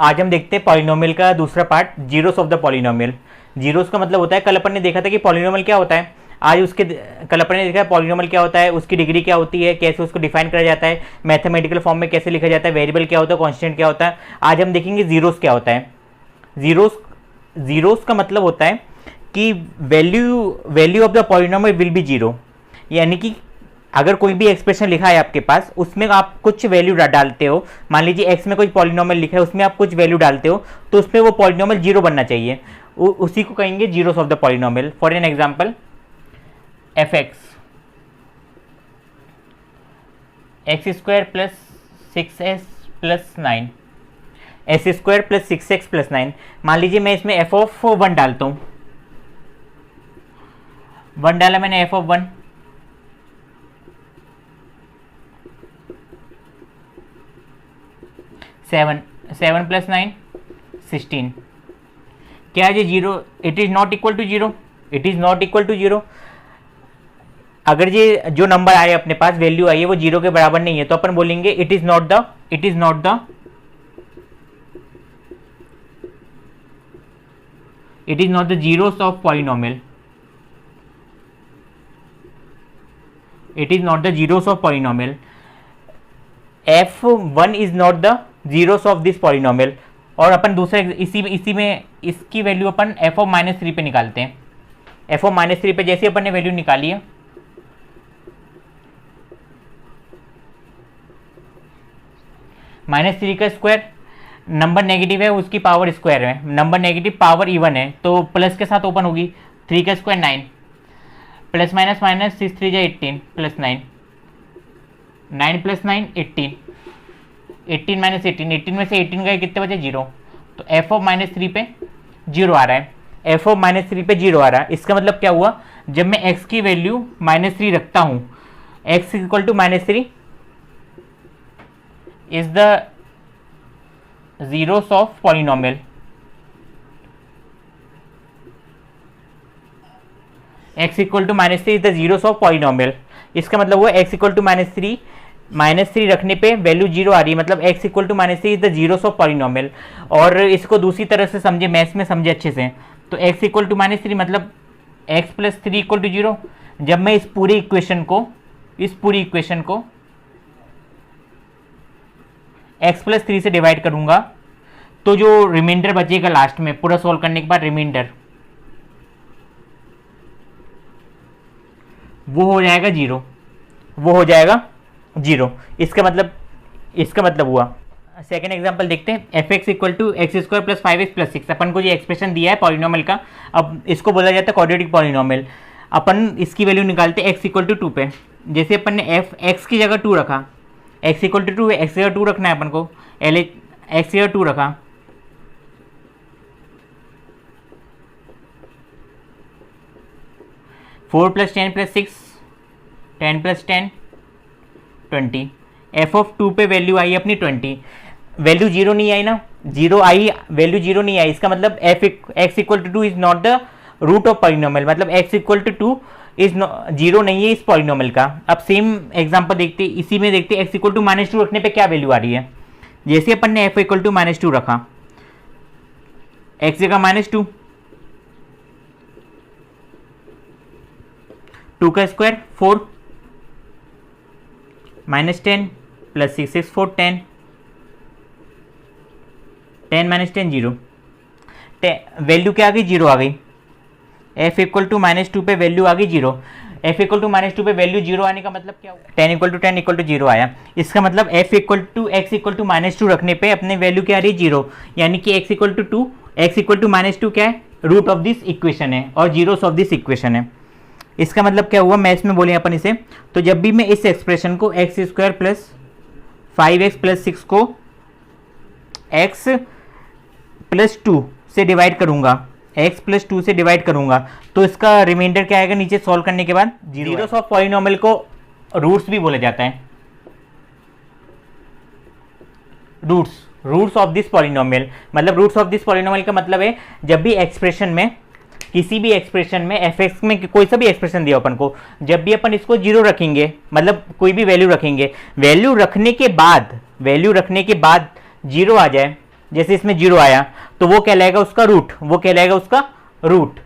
आज हम देखते हैं पॉलिनोमियल का दूसरा part, zeros of the polynomial. Zeros का मतलब होता है, कल अपन ने देखा था कि पॉलिनोमियल क्या होता है, आज उसके कल अपन ने देखा पॉलिनोमियल क्या होता है, उसकी डिग्री क्या होती है, कैसे उसको डिफाइन करा जाता है, मैथमेटिकल फॉर्म में कैसे लिखा जाता है, वेरिएबल क्या होता है, कांस्टेंट क्या होता है। आज हम देखेंगे जीरोस क्या होता है। जीरोस का मतलब होता है कि value of the polynomial will be zero, यानी कि अगर कोई भी एक्सप्रेशन लिखा है आपके पास, उसमें आप कुछ वैल्यू डालते हो, मान लीजिए एक्स में कोई पॉलिनोमियल लिखा है, उसमें आप कुछ वैल्यू डालते हो, तो उसमें वो पॉलिनोमियल जीरो बनना चाहिए, उसी को कहेंगे zeros of the polynomial. For an example, F x square plus 6s plus 9, S square plus 6x plus 9। मान लीजिए मैं इसमें एफ ऑफ 1 डालता हूँ, 1 डाला मैंने एफ ऑफ 1, 7 प्लस 9 16। क्या है ये zero? It is not equal to zero, it is not equal to zero. अगर ये जो नंबर आए अपने पास, वैल्यू आई है, वो जीरो के बराबर नहीं है, तो अपन बोलेंगे it is not the zeros of polynomial, it is not the zeros of polynomial. f1 is not the zeros of this polynomial. और अपन दूसरा इसी में इसकी वैल्यू अपन f ऑफ -3 पे निकालते हैं। f ऑफ -3 पे जैसे अपन ने वैल्यू निकाली है, -3 का स्क्वायर, नंबर नेगेटिव है उसकी पावर स्क्वायर है, नंबर नेगेटिव पावर इवन है तो प्लस के साथ ओपन होगी। 3 का square 9, plus minus minus 6 3 18 plus 9, 9 plus 9 18, 18 minus 18, 18 में से 18 गए कितने बचे? जीरो। तो एफ ऑफ -3 पे जीरो आ रहा है, एफ ऑफ -3 पे जीरो आ रहा है। इसका मतलब क्या हुआ, जब मैं x की वैल्यू -3 रखता हूं, x equal to -3 is the zeros of polynomial. x equal to -3 is the zeros of polynomial. इसका मतलब हुआ x इक्वल टू -3 रखने पे वैल्यू जीरो आ रही है, मतलब x equal to -3 is the zeros of polynomial. और इसको दूसरी तरह से समझे, मैथ्स में समझे अच्छे से, तो x इक्वल टू -3 मतलब x plus 3 equal to zero. जब मैं इस पूरी इक्वेशन को x प्लस 3 से डिवाइड करूंगा, तो जो रिमाइंडर बचेगा लास्ट में पूरा सॉल्व करने के बाद, रिमाइंडर वो हो जाएगा जीरो, वो हो जाएगा जीरो। इसका मतलब हुआ। सेकेंड एग्जांपल देखते हैं, f x equal to x square plus 5x plus 6। अपन को ये एक्सप्रेशन दिया है पॉलिनोमियल का, अब इसको बोला जाता है क्वाड्रेटिक पॉलिनोमियल। अपन इसकी वैल्यू निकालते हैं x इक्वल टू 2 पे। जैसे अपन ने एफ एक्स की जगह 2 रखा, x इक्वल टू 2 है, एक्स की जगह 2 रखना है अपन को, एक्स की जगह 2 रखा, four plus 10 plus 6, 10 plus 10 20। F of 2 पे वैल्यू आई अपनी 20, वैल्यू जीरो नहीं आई ना, जीरो आई, वैल्यू जीरो नहीं आई। इसका मतलब x equal to 2 is not the root of polynomial, मतलब x equal to 2 is zero नहीं है इस पॉलिनोमियल का। अब सेम एग्जांपल देखते, इसी में देखते एक्स इक्वल टू -2 रखने पे क्या वैल्यू आ रही है। जैसे अपन ने एफ इक्वल टू -2 रखा, एक्स जगह -2, 2 का square 4, -10 plus 6 6 4 10, 10 minus 10 zero. Value क्या आ गई? जीरो आ गई। f इक्वल टू -2 पे वैल्यू आ गई जीरो। f इक्वल टू -2 पे वैल्यू जीरो आने का मतलब क्या हुआ? 10 इक्वल टू जीरो आया। इसका मतलब f equal to x equal to -2 रखने पे अपने वैल्यू क्या आ रही है? जीरो। यानी कि x equal to 2, x equal to -2 क्या है? रूट ऑफ दिस इक्वेशन है और जीरोस ऑफ दिस इक्वेशन है। इसका मतलब क्या हुआ, मैथ्स में बोले अपन इसे, तो जब भी मैं इस एक्सप्रेशन को x square plus 5x plus 6 को x प्लस 2 से डिवाइड करूंगा, x प्लस 2 से डिवाइड करूंगा, तो इसका रिमाइंडर क्या आएगा नीचे सॉल्व करने के बाद? जीरोस ऑफ पॉलिनोमियल को रूट्स भी बोला जाता है, रूट्स ऑफ दिस पॉलिनोमियल। मतलब रूट्स ऑफ दिस पॉलिनोमियल का मतलब है जब भी एक्सप्रेशन में, किसी भी एक्सप्रेशन में, एफ एक्स में कोई सा भी एक्सप्रेशन दिया अपन को, जब भी अपन इसको जीरो रखेंगे, मतलब कोई भी वैल्यू रखेंगे, वैल्यू रखने के बाद जीरो आ जाए, जैसे इसमें 0 आया तो वो कहलाएगा उसका रूट, वो कहलाएगा उसका रूट,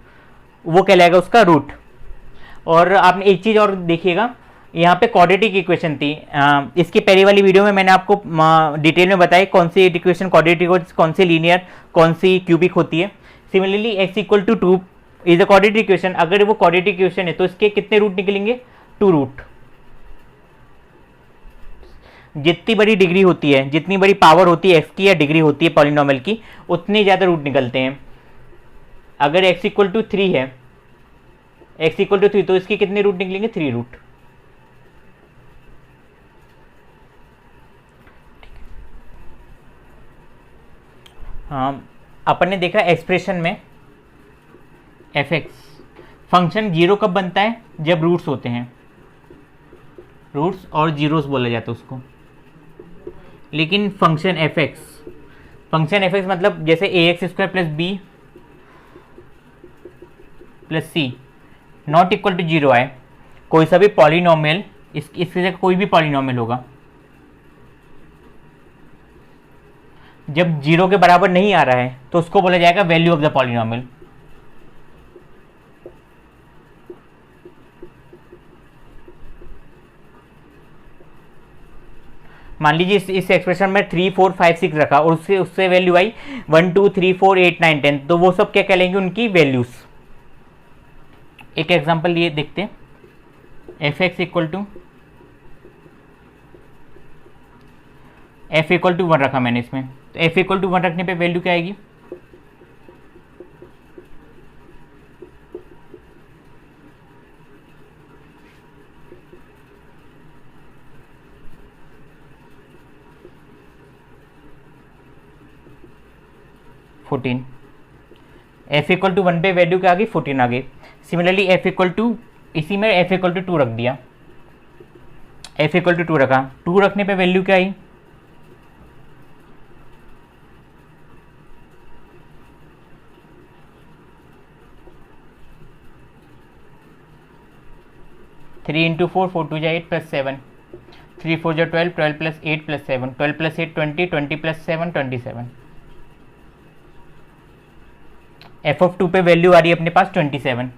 वो कहलाएगा उसका रूट। और आपने एक चीज़ और देखिएगा, यहाँ पे क्वाड्रेटिक इक्वेशन थी, इसकी पहली वाली वीडियो में मैंने आपको डिटेल में बताया कौन सी इक्वेशन क्वाड्रेटिक होती है, कौन सी लीनियर, कौन सी क्यूबिक होती है। Similarly x equal to 2 is a quadratic equation, अगर वो क्वाड्रेटिक इक्वेशन है तो इसके कितने रूट निकलेंगे, 2 रूट। जितनी बड़ी डिग्री होती है, जितनी बड़ी पावर होती है x की या डिग्री होती है पॉलिनोमियल की, उतने ज़्यादा रूट निकलते हैं। अगर x इक्वल टू 3 है, x इक्वल टू 3 तो इसके कितने रूट निकलेंगे, 3 रूट। हाँ, अपन ने देखा एक्सप्रेशन में f(x) फंक्शन 0 कब बनता है, जब रूट्स होते हैं, रूट्स और जीरोस बोला जाता है उसको। लेकिन फंक्शन f(x) मतलब जैसे ax² plus b plus c not equal to 0 आए, कोई सा भी पॉलिनोमियल, इसकी जगह कोई भी पॉलिनोमियल होगा, जब 0 के बराबर नहीं आ रहा है तो उसको बोला जाएगा वैल्यू ऑफ द पॉलिनोमियल। मान लीजिए इस एक्सप्रेशन में 3, 4, 5, 6 रखा और उससे वैल्यू आई 1, 2, 3, 4, 8, 9, 10, तो वो सब क्या कहलाएंगे, उनकी वैल्यूज। एक एग्जांपल लिए देखते हैं, f(x) equal to f equal to 1 रखा मैंने इसमें, तो f इक्वल टू 1 रखने पे वैल्यू क्या आएगी, f इक्वल टू 1 पे वैल्यू क्या आ गई, 14 आ गई। सिमिलरली f इक्वल टू, इसी में f इक्वल टू 2 रख दिया, f इक्वल टू 2 रखा, 2 रखने पे वैल्यू क्या आई, थ्री इंटू 4, 4 टू जा 8 प्लस 7, 3 4 जा 12, 12 plus 8 plus 7, 12 plus 8 20, 20 plus 7 27। f(2) पे वैल्यू आ रही है अपने पास 27,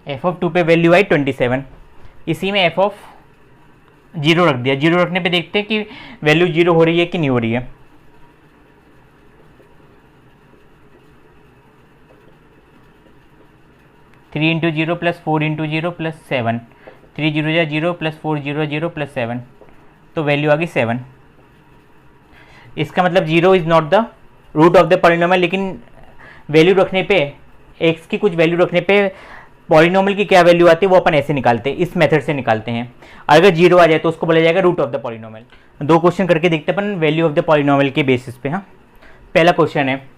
f(2) पे वैल्यू आई 27। इसी में f(0) रख दिया, 0 रखने पे देखते हैं कि वैल्यू 0 हो रही है कि नहीं हो रही है। Three into 0 plus 4 into 0 plus 7, 3 0 या 0 प्लस 4 0 0 प्लस 7, तो वैल्यू आ गई 7। इसका मतलब 0 is not the root of the polynomial, लेकिन वैल्यू रखने पे, x की कुछ वैल्यू रखने पे पॉलिनोमियल की क्या वैल्यू आती है वो अपन ऐसे निकालते हैं, इस मेथड से निकालते हैं। अगर 0 आ जाए तो उसको बोला जाएगा root of the polynomial. 2 question करके देखते हैं अपन वैल्यू ऑफ द पॉलिनोमियल के बेसिस पे। हाँ, पहला क्वेश्चन है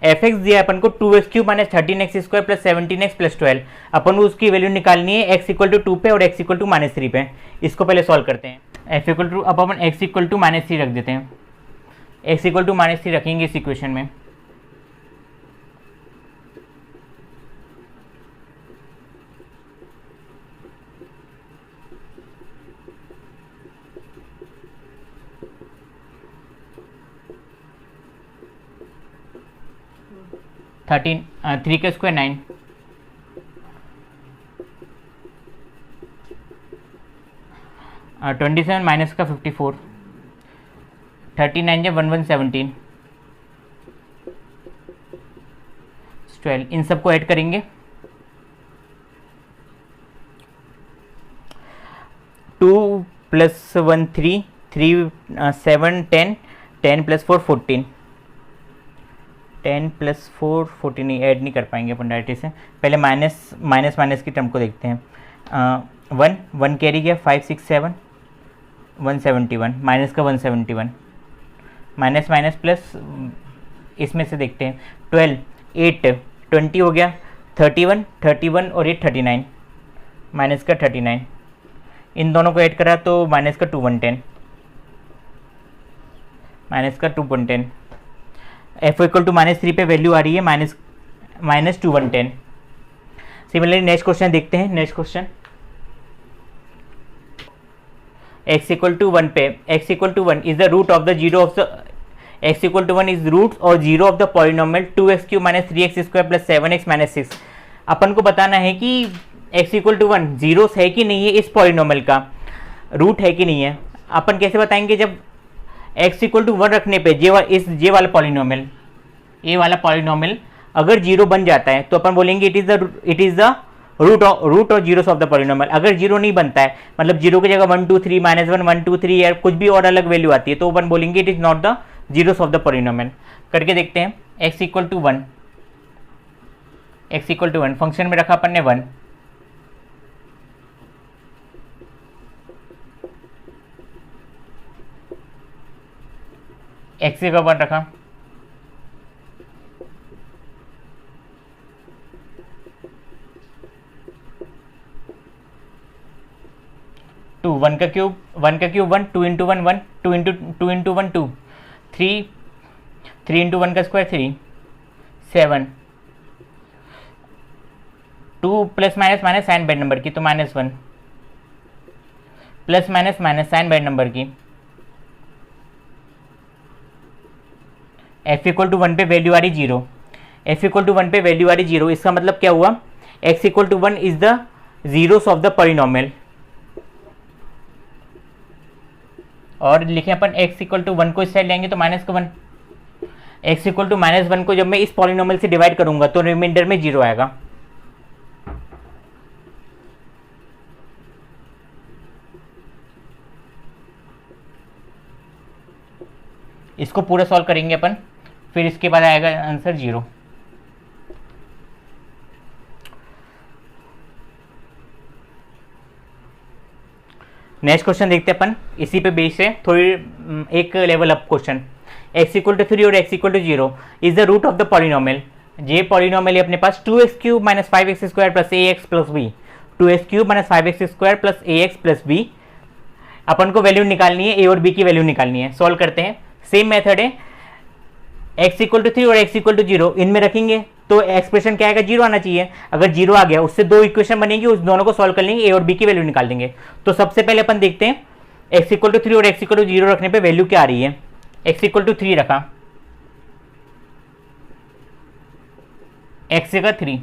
f(x) दिया अपन को 2x³ minus 13x² plus 17x plus 12, अपन को उसकी वैल्यू निकालनी है x इक्वल टू 2 पे और x इक्वल टू -3 पे। इसको पहले सॉल्व करते हैं। f इक्वल टू, अब अपन x इक्वल टू -3 रख देते हैं, x इक्वल टू -3 रखेंगे इस इक्वेशन में। थर्टीन 3 का स्क्वायर 9, और 27 माइनस का 54, 39 जब 1 1 17, 12, इन सबको ऐड करेंगे। 2 प्लस 1 3, 3 7 10, 10 प्लस 4 14, 10 प्लस 4 14 नहीं, ऐड नहीं कर पाएंगे अपन डायरेक्टली से, पहले माइनस की टर्म को देखते हैं। 1 कैरी गया, 5 6 7 171, माइनस का 171, माइनस माइनस प्लस, इसमें से देखते हैं 12 8 20 हो गया, 31 और 8 39, माइनस का 39, इन दोनों को ऐड करा तो माइनस का 2 110, माइनस का 2 110। f इक्वल टू -3 पे वैल्यू आ रही है माइनस 2 110। सिमिलरली नेक्स्ट क्वेश्चन देखते हैं। Next question x equal to 1 पे, x equal to 1 is the root of the 0 of the, x equal to 1 is root और zero of the polynomial 2x³ minus 3x² plus 7x minus 6। अपन को बताना है कि x equal to 1 zero है कि नहीं है, इस पॉलिनोमियल का रूट है कि नहीं है। अपन कैसे बताएंगे, जब x इक्वल टू 1 रखने पे जे वाला पॉलिनोमियल, ए वाला पॉलिनोमियल अगर जीरो बन जाता है तो अपन बोलेंगे इट इज द रूट और जीरोस ऑफ द पॉलिनोमियल। अगर जीरो नहीं बनता है, मतलब जीरो की जगह 1 2 3 -1 1 2 3 या कुछ भी और अलग वैल्यू आती है, तो अपन बोलेंगे it is not the zeros of the polynomial. करके देखते हैं। x equal to 1, x equal to 1 function में रखा अपन ने 1, x की जगह 1 रखा, 2 1 का क्यूब 1 2 इंटू 1 1 2 इंटू 1 2 3 इंटू 1 का square 3 7 2 plus minus minus sign bite number की तो -1 plus minus minus sign bite number की। f इक्वल टू 1 पे वैल्यू आ रही 0, f इक्वल टू 1 पे वैल्यू आ रही 0, इसका मतलब क्या हुआ, x equal to 1 is the zeros of the polynomial. और लिखें अपन x इक्वल टू 1 को इस साइड लेंगे तो -1, x इक्वल टू -1 को जब मैं इस पॉलिनोमियल से डिवाइड करूंगा तो रिमाइंडर में 0 आएगा। इसको पूरा सॉल्व करेंगे अपन, फिर इसके बाद आएगा आंसर 0। नेक्स्ट क्वेश्चन देखते हैं अपन, इसी पे बेस है थोड़ी एक level up question. x equal to 3 और x equal to 0 is the root of the polynomial. ये पॉलिनोमियल है अपने पास 2x³ minus 5x² plus ax plus b, 2x³ minus 5x² plus ax plus b। अपन को वैल्यू निकालनी है, a और b की वैल्यू निकालनी है। सॉल्व करते हैं, सेम मेथड है, x इक्वल टू 3 और x इक्वल टू 0 इनमें रखेंगे तो एक्सप्रेशन क्या आएगा, 0 आना चाहिए। अगर 0 आ गया उससे दो इक्वेशन बनेंगी, उस दोनों को सॉल्व कर लेंगे, a और b की वैल्यू निकाल देंगे। तो सबसे पहले अपन देखते हैं x इक्वल टू 3 और x इक्वल टू 0 रखने पे वैल्यू क्या आ रही है। x इक्वल टू 3 रखा, x जगह 3,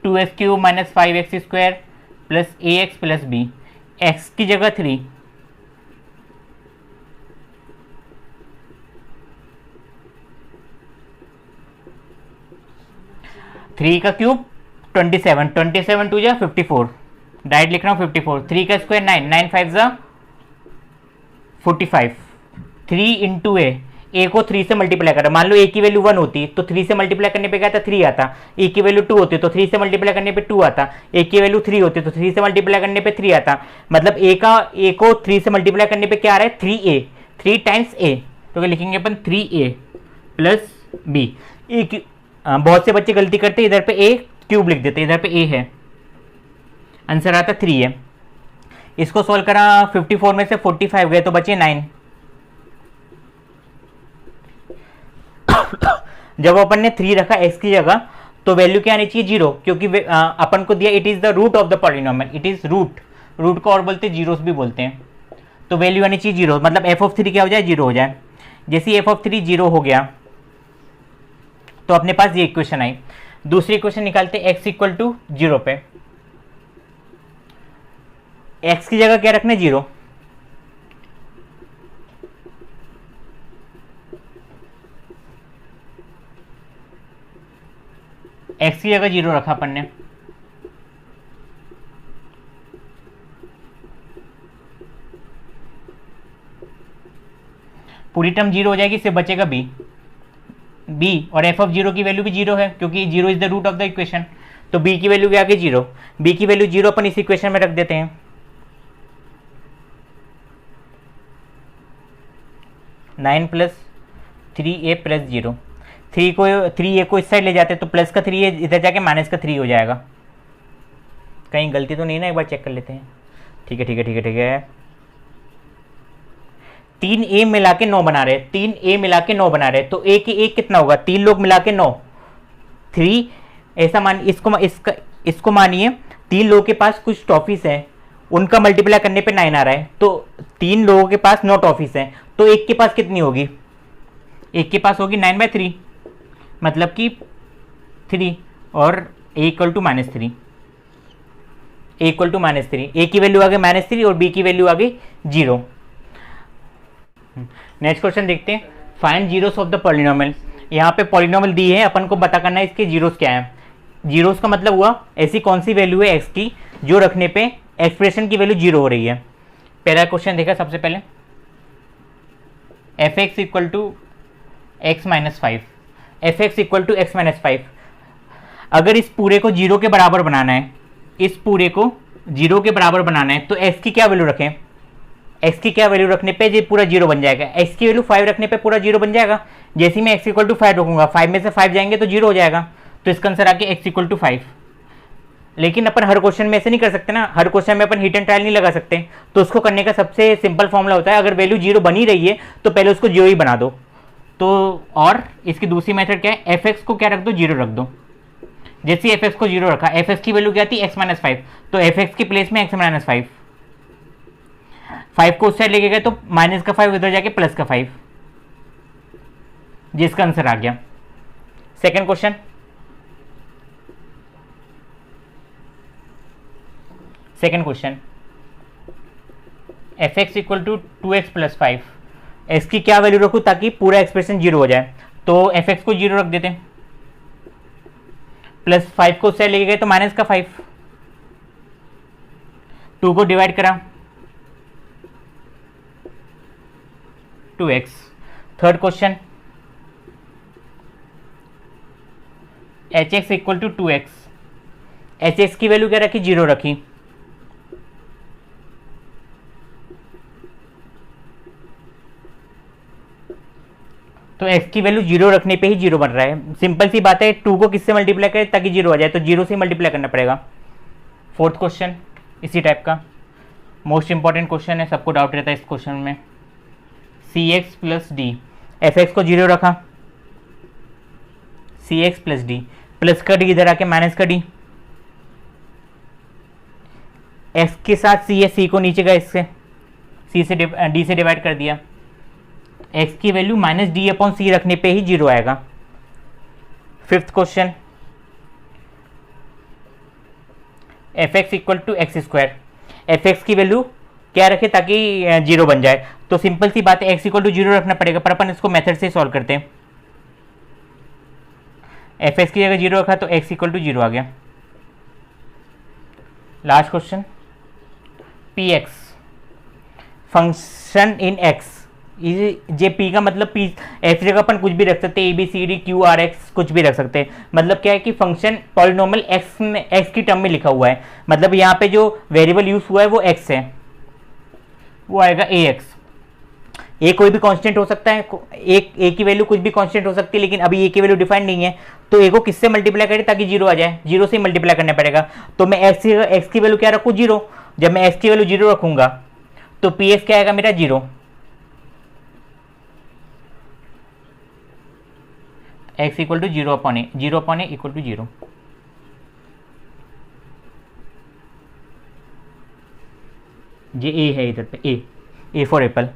2x³ minus 5x² plus ax plus b, x की जगह 3, 3 का क्यूब 27, 27 टू जा 54, डायरेक्ट लिख रहा हूँ 54, 3 का स्क्वायर 9, 9 5 जा 45, 3 इंटू ए को 3 से मल्टीप्लाई करा। मान लो ए की वैल्यू 1 होती तो 3 से मल्टीप्लाई करने पे क्या आता, 3 आता। ए की वैल्यू 2 होती तो 3 से मल्टीप्लाई करने पे 2 आता। ए की वैल्यू 3 होती तो 3 से मल्टीप्लाई करने पे 3 आता। मतलब ए को 3 से मल्टीप्लाई करने पे क्या आ रहा है, 3a, 3 टाइम्स a, तो क्या लिखेंगे अपन 3a प्लस b। बहुत से बच्चे गलती करते हैं, इधर पे a क्यूब लिख देते हैं, इधर पे a है, आंसर आता 3 है। इसको सॉल्व करा, 54 में से 45 गए तो बचे 9। जब अपन ने 3 रखा x की जगह तो वैल्यू क्या आनी चाहिए, 0, क्योंकि अपन को दिया it is the root of the polynomial, it is root को और बोलते हैं जीरोस भी बोलते हैं, तो वैल्यू आनी चाहिए 0, मतलब f(3) क्या हो जाए, 0 हो जाए। जैसे ही f(3) 0 हो गया तो अपने पास ये इक्वेशन आई। दूसरी इक्वेशन निकालते हैं x इक्वल टू 0 पे, x की जगह क्या रखना, 0, x की जगह 0 रखा अपन ने, पूरी टर्म 0 हो जाएगी, सिर्फ बचेगा b और f(0) की वैल्यू भी 0 है क्योंकि 0 is the root of the equation, तो b की वैल्यू क्या आ गई, 0। b की वैल्यू 0 अपन इस इक्वेशन में रख देते हैं, 9 प्लस 3a प्लस 0, 3a को इस साइड ले जाते तो प्लस का 3a इधर जाके माइनस का 3 हो जाएगा। कहीं गलती तो नहीं ना, एक बार चेक कर लेते हैं। ठीक है 3a मिला के 9 बना रहे, 3a मिला के 9 बना रहे, तो a की एक कितना होगा, 3 लोग मिला के 9, 3 ऐसा मान, इसको मानिए 3 लोगों के पास कुछ टॉफीस है, उनका मल्टीप्लाई करने पे 9 आ रहा है, तो 3 लोगों के पास 9 टॉफीस है, तो एक के पास कितनी होगी, एक के पास होगी 9/3, मतलब कि 3, और a equal to -3, a equal to -3, a की वैल्यू आ गई -3 और b की वैल्यू आ गई 0। नेक्स्ट क्वेश्चन देखते हैं, find zeros of the polynomial. यहाँ पे पॉलिनोमियल दी है, अपन को पता करना है इसके जीरोस क्या है। जीरोस का मतलब हुआ ऐसी कौन सी वैल्यू है x की जो रखने पे एक्सप्रेशन की वैल्यू 0 हो रही है। पहला क्वेश्चन देखा सबसे पहले, f(x) equal to x - 5, f(x) equal to x - 5। अगर इस पूरे को 0 के बराबर बनाना है, इस पूरे को 0 के बराबर बनाना है, तो x की क्या वैल्यू रखें? x की क्या वैल्यू रखने पे ये पूरा 0 बन जाएगा? x की वैल्यू 5 रखने पे पूरा 0 बन जाएगा। जैसे ही मैं x इक्वल टू 5 रखूंगा, 5 में से 5 जाएंगे तो 0 हो जाएगा। तो इसका आंसर आके x इक्वल टू 5। लेकिन अपन हर क्वेश्चन में ऐसे नहीं कर सकते ना, हर क्वेश्चन में अपन हिट एंड ट्रायल नहीं लगा सकते। तो उसको करने का सबसे सिंपल फॉर्मूला होता है, अगर वैल्यू 0 बनी रही है तो पहले उसको 0 ही बना दो। तो और इसकी दूसरी मेथड क्या है, f(x) को क्या रख दो? 0 रख दो। जैसे f(x) को 0 रखा, f(x) की वैल्यू क्या थी? x - 5, तो f(x) की प्लेस में x - 5, 5 को उस साइड लेके गए तो माइनस का 5 इधर जाके प्लस का 5, जिसका आंसर आ गया। Second question, f(x) equal to 2x + 5, x की क्या वैल्यू रखूं ताकि पूरा एक्सप्रेशन 0 हो जाए? तो f(x) को 0 रख देते हैं, प्लस 5 को उससे लेके गए तो माइनस का 5, 2 को डिवाइड करा 2x। Third question, hx equal to 2x, hx की वैल्यू क्या रखी? 0 रखी। तो x की वैल्यू 0 रखने पे ही 0 बन रहा है। सिंपल सी बात है, 2 को किससे मल्टीप्लाई करें ताकि 0 आ जाए? तो 0 से मल्टीप्लाई करना पड़ेगा। फोर्थ क्वेश्चन इसी टाइप का मोस्ट इंपॉर्टेंट क्वेश्चन है, सबको डाउट रहता है इस क्वेश्चन में। cx + d, f(x) को 0 रखा, cx + d, प्लस का d इधर आके माइनस का d, x के साथ c है, c को नीचे का इससे c से d से डिवाइड कर दिया। x की वैल्यू -d/c रखने पे ही 0 आएगा। Fifth question, f(x) equal to x², f(x) की वैल्यू क्या रखे ताकि 0 बन जाए? तो सिंपल सी बात है, x इक्वल टू 0 रखना पड़ेगा, पर अपन इसको मेथड से सॉल्व करते हैं। f(x) की जगह 0 रखा तो x इक्वल टू 0 आ गया। Last question, px function in x, J p का मतलब p, x जगह अपन कुछ भी रख सकते हैं, ABCD QRX कुछ भी रख सकते हैं। मतलब क्या है कि फंक्शन पॉलिनोमियल x में, x की टर्म में लिखा हुआ है, मतलब यहाँ पे जो वेरिएबल यूज हुआ है वो x है, वो आएगा ax। a कोई भी कांस्टेंट हो सकता है, a की वैल्यू कुछ भी कांस्टेंट हो सकती है, लेकिन अभी a की वैल्यू डिफाइंड नहीं है, तो a को किससे मल्टीप्लाई करें ताकि 0 आ जाए? 0 से मल्टीप्लाई करना पड़ेगा। तो मैं x की वैल्यू क्या रखूँ? 0। जब मैं x की वैल्यू 0 रखूंगा तो px क्या आएगा मेरा? 0। x equal to 0/a, 0/a equal to 0। ये a है इधर पे, a फॉर एप्पल।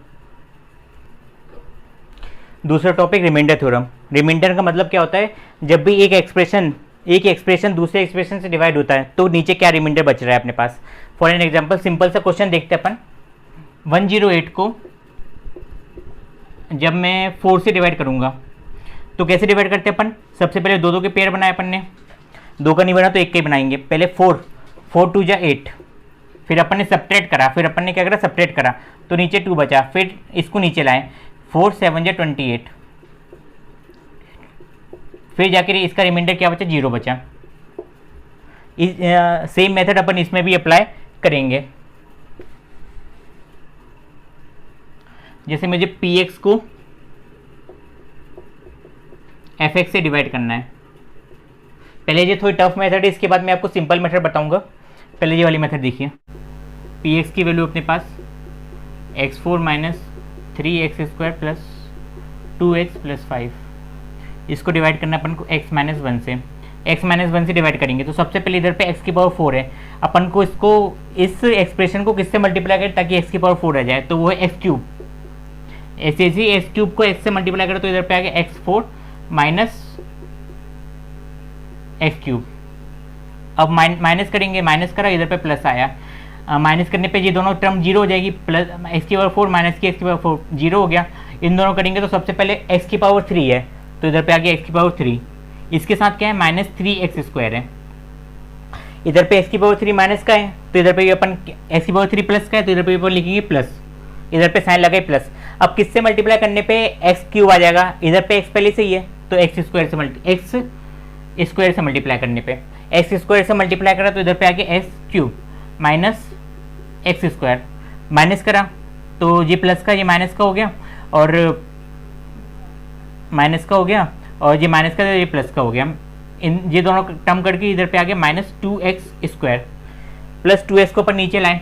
दूसरा टॉपिक रिमाइंडर थ्योरम। रिमाइंडर का मतलब क्या होता है? जब भी एक एक्सप्रेशन दूसरे एक्सप्रेशन से डिवाइड होता है तो नीचे क्या रिमाइंडर बच रहा है अपने पास। फॉर एन एग्जांपल, सिंपल सा क्वेश्चन देखते हैं अपन। 108 को जब मैं 4 से डिवाइड करूंगा तो कैसे डिवाइड करते हैं अपन? सबसे पहले 2 के पेयर बनाए अपन ने, 2 का नहीं बना तो 1 का ही बनाएंगे। पहले 4 2 जा 8, फिर अपन ने सब्ट्रैक्ट करा, फिर अपन ने क्या करा? सब्ट्रैक्ट करा, तो नीचे 2 बचा, फिर इसको नीचे लाए, 4 7 जा 28, फिर जाकर इसका रिमाइंडर क्या बचा? 0 बचा। सेम मेथड अपन इसमें भी अप्लाई करेंगे। जैसे मुझे px को fx से डिवाइड करना है, पहले ये थोड़ी टफ मेथड है, इसके बाद मैं आपको सिंपल मेथड बताऊंगा। पहले ये वाली मेथड देखिए, px की वैल्यू अपने पास x4 - 3x² + 2x + 5, इसको डिवाइड करना अपन को x - 1 से, x - 1 से डिवाइड करेंगे तो सबसे पहले इधर पे x की पावर 4 है, अपन को इसको इस एक्सप्रेशन को किससे मल्टीप्लाई करें ताकि x की पावर 4 आ जाए? तो वो है x3। ऐसे ऐसे एक्स क्यूब को एक्स से मल्टीप्लाई करो तो इधर पे आ गया x four minus x cube. अब माइनस करेंगे, माइनस करा, इधर पे प्लस आया, माइनस करने पे ये दोनों टर्म जीरो हो जाएगी, प्लस एक्स की पावर फोर माइनस की एक्स की पावर फोर जीरो हो गया। इन दोनों करेंगे तो सबसे पहले एक्स की पावर थ्री है तो इधर पे आ गया एक्स की पावर थ्री, इसके साथ क्या है माइनस थ्री एक्स स्क्वायर है। इधर पे एक्स की पावर थ्री माइनस का है तो इधर पे अपन एक्स की पावर थ्री प्लस का है तो इधर पे अपन लिखेंगे प्लस, इधर पे साइन लगाए प्लस। अब किससे मल्टीप्लाई करने पे एक्स क्यूब आ जाएगा, इधर पे एक्स पहले से ही है तो एक्स स्क्वायर से मल्टीप्लाई करने पे एक्स स्क्वायर से मल्टीप्लाई करा तो इधर पे आ गया x cube minus x square, minus करा तो ये प्लस का ये माइनस का हो गया और माइनस का हो गया और ये माइनस का ये प्लस का हो गया। इन ये दोनों टर्म करके इधर पे आ गया minus two x square plus two x को ऊपर नीचे लाए,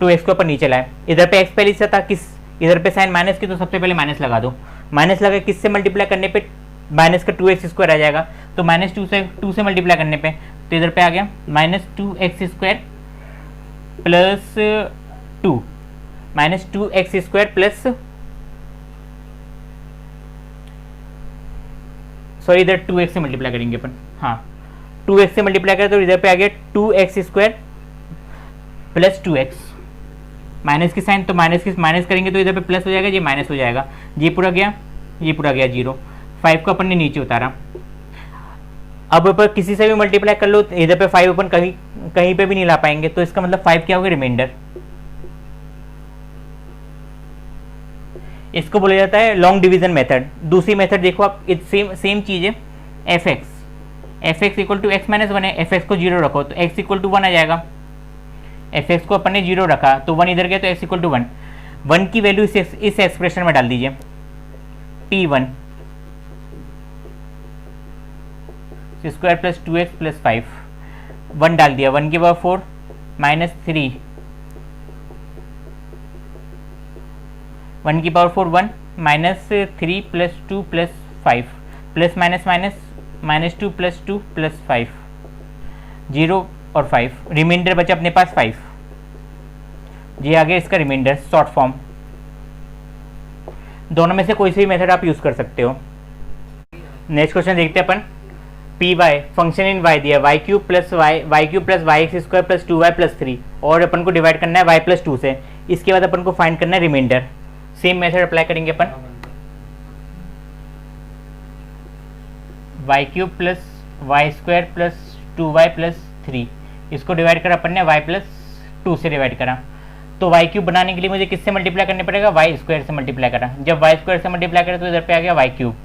टू एक्स को ऊपर नीचे लाए। इधर पे एक्स पहले से था, किस इधर पे साइन माइनस की तो सबसे पहले माइनस लगा दो, माइनस लगा किससे मल्टीप्लाई करने पे माइनस का टू एक्स स्क्वायर आ जाएगा तो माइनस टू से मल्टीप्लाई करने पे तो इधर पे आ गया minus two x square plus to, minus two x square plus sorry इधर टू एक्स से मल्टीप्लाई करेंगे अपन, हाँ टू एक्स से मल्टीप्लाई करें तो इधर पे आ गया two x square plus two x, minus की साइन तो माइनस करेंगे तो इधर पे प्लस हो जाएगा, ये माइनस हो जाएगा, ये पूरा गया जीरो। फाइव को अपन ने नीचे उतारा। अब ऊपर किसी से भी मल्टीप्लाई कर लो इधर पे फाइव अपन कहीं पे भी नहीं ला पाएंगे तो इसका मतलब फाइव क्या होगा रिमाइंडर। इसको बोला जाता है लॉन्ग डिवीजन मेथड। दूसरी मेथड देखो आप, सेम चीज है, f x equal to x minus one है, एफ एक्स को जीरो रखो तो एक्स इक्वल टू वन आ जाएगा, एफ एक्स को अपन ने जीरो रखा तो वन इधर गया तो x equal to one, one की वैल्यू इस एक्सप्रेशन में डाल दीजिए t one square plus two x plus five, one डाल दिया, वन की power four minus three, one की power four one minus three plus two plus five plus minus minus minus two plus five, zero और five, remainder बचा अपने पास five. जी आ गया इसका reminder short form. दोनों में से कोई सी भी मेथड आप यूज कर सकते हो। नेक्स्ट क्वेश्चन देखते हैं अपन। P y function in y दिया, y cube plus y cube plus y x square plus two y plus three और अपन को डिवाइड करना है वाई प्लस टू से। इसके बाद अपन को फाइंड करना है रिमाइंडर। सेम मेथड अप्लाई करेंगे अपन, y cube plus y square plus two y plus three, इसको डिवाइड करा अपन ने वाई प्लस टू से डिवाइड करा तो वाई क्यूब बनाने के लिए मुझे किससे मल्टीप्लाई करने पड़ेगा, वाई स्क्वायर से मल्टीप्लाई करा। जब वाई स्क्वायर से मल्टीप्लाई करा तो इधर पे आ गया y cube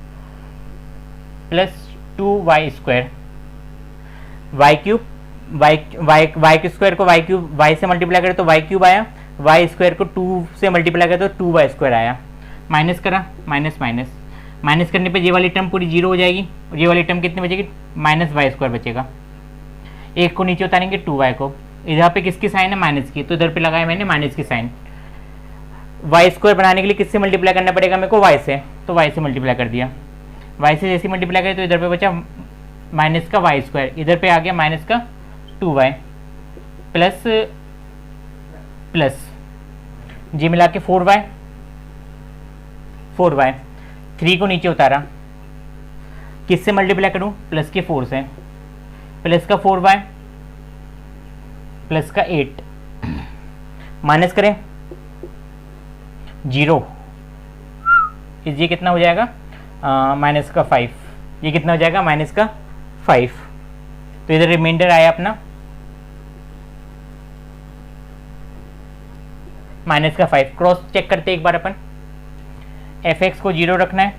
plus two y square, y cube y square को वाई क्यूब वाई से मल्टीप्लाई करे तो वाई क्यूब आया, वाई स्क्वायर को टू से मल्टीप्लाई करे तो टू वाई स्क्वायर आया। माइनस करा माइनस माइनस, माइनस करने पे ये वाली टर्म पूरी जीरो हो जाएगी और ये वाली टर्म कितनी बचेगी, माइनस वाई स्क्वायर बचेगा। एक को नीचे उतारेंगे टू वाई को, इधर पे किसकी साइन है माइनस की तो इधर पे लगाया मैंने माइनस की साइन। वाई स्क्वायर बनाने के लिए किससे मल्टीप्लाई करना पड़ेगा मेरे को, वाई से, तो वाई से मल्टीप्लाई कर दिया। वाई से जैसे मल्टीप्लाई करें तो इधर पे बचा माइनस का वाई स्क्वायर, इधर पे आ गया माइनस का टू वाई प्लस प्लस जी मिला के फोर वाई, थ्री को नीचे उतारा, किससे मल्टीप्लाई करूं, प्लस के फोर से, प्लस का फोर वाई प्लस का एट, माइनस करें जीरो, ये कितना हो जाएगा माइनस का फाइव, ये कितना हो जाएगा माइनस का फाइव। तो इधर रिमाइंडर आया अपना माइनस का फाइव। क्रॉस चेक करते एक बार अपन, एफ एक्स को जीरो रखना है,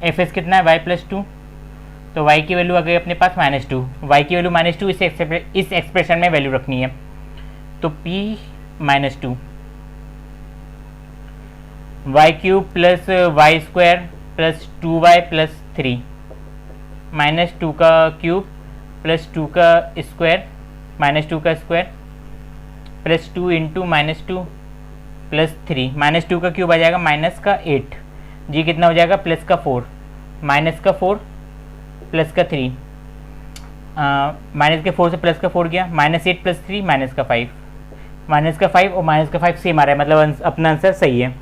एफ एक्स कितना है वाई प्लस टू, तो y की वैल्यू आ गई अपने पास माइनस टू, वाई की वैल्यू माइनस टू, इस एक्सप्रेशन में वैल्यू रखनी है तो p minus two, y cube plus y square plus two y plus three, minus two का क्यूब प्लस टू का स्क्वायर माइनस टू का square plus two into minus two plus three, minus two का cube आ जाएगा minus का eight, जी कितना हो जाएगा plus का फोर, माइनस का फोर प्लस का थ्री, माइनस के फोर से प्लस का फोर गया, minus eight plus three minus का फाइव, माइनस का फाइव और माइनस का फाइव सेम आ रहा है, मतलब अपना आंसर सही है।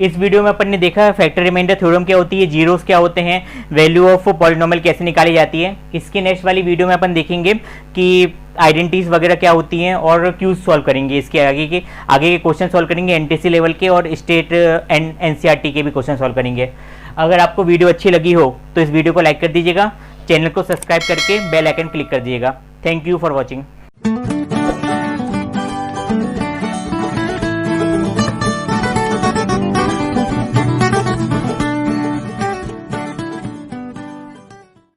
इस वीडियो में अपन ने देखा फैक्टर रिमाइंडर थ्योरम क्या होती है, जीरोस क्या होते हैं, वैल्यू ऑफ पॉलिनोमियल कैसे निकाली जाती है। इसकी नेक्स्ट वाली वीडियो में अपन देखेंगे कि आइडेंटिटीज वगैरह क्या होती हैं और क्यूज सॉल्व करेंगे। इसके आगे के क्वेश्चन सॉल्व करेंगे, एनटीसी लेवल के और स्टेट एनसीईआरटी के भी क्वेश्चन सॉल्व करेंगे। अगर आपको वीडियो अच्छी लगी हो तो इस वीडियो को लाइक कर दीजिएगा, चैनल को सब्सक्राइब करके बेल आइकन क्लिक कर दीजिएगा। Thank you for watching.